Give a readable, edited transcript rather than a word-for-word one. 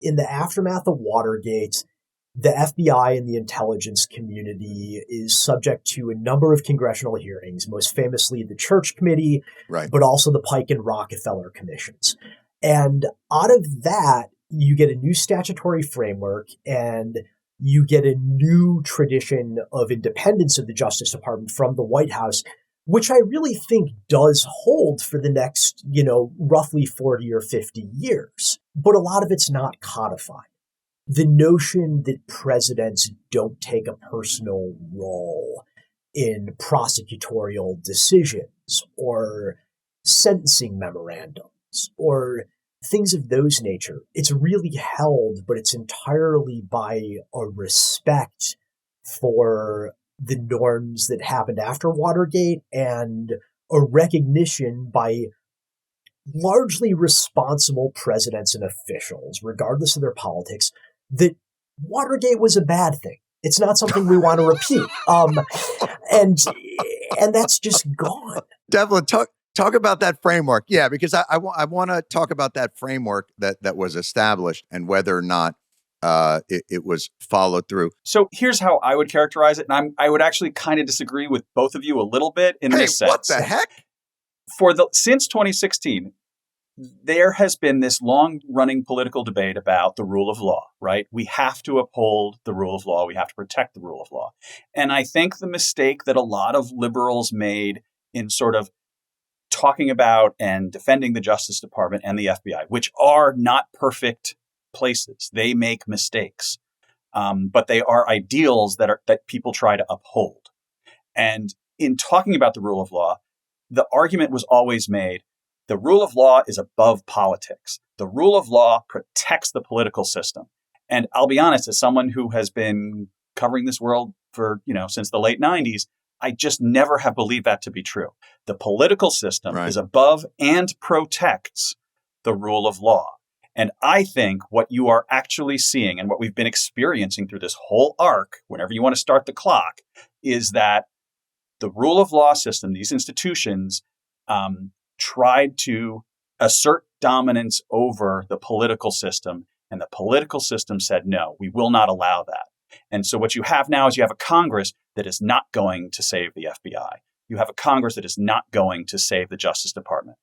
in the aftermath of Watergate, the FBI and the intelligence community is subject to a number of congressional hearings, most famously the Church Committee, right, but also the Pike and Rockefeller commissions. And out of that, you get a new statutory framework and you get a new tradition of independence of the Justice Department from the White House, which I really think does hold for the next, roughly 40 or 50 years. But a lot of it's not codified. The notion that presidents don't take a personal role in prosecutorial decisions or sentencing memorandums or things of those nature, it's really held, but it's entirely by a respect for the norms that happened after Watergate and a recognition by largely responsible presidents and officials, regardless of their politics, that Watergate was a bad thing. It's not something we want to repeat. And that's just gone. Devlin, talk about that framework. Yeah, because I want to talk about that framework that was established and whether or not it was followed through. So here's how I would characterize it. And I would actually kind of disagree with both of you a little bit in this sense. What the heck? Since 2016, there has been this long-running political debate about the rule of law, right? We have to uphold the rule of law. We have to protect the rule of law. And I think the mistake that a lot of liberals made in sort of talking about and defending the Justice Department and the FBI, which are not perfect places. They make mistakes, but they are ideals that people try to uphold. And in talking about the rule of law, the argument was always made, the rule of law is above politics. The rule of law protects the political system. And I'll be honest, as someone who has been covering this world for, since the late 90s, I just never have believed that to be true. The political system is above and protects the rule of law. And I think what you are actually seeing and what we've been experiencing through this whole arc, whenever you want to start the clock, is that the rule of law system, these institutions, tried to assert dominance over the political system. And the political system said, no, we will not allow that. And so what you have now is you have a Congress that is not going to save the FBI. You have a Congress that is not going to save the Justice Department.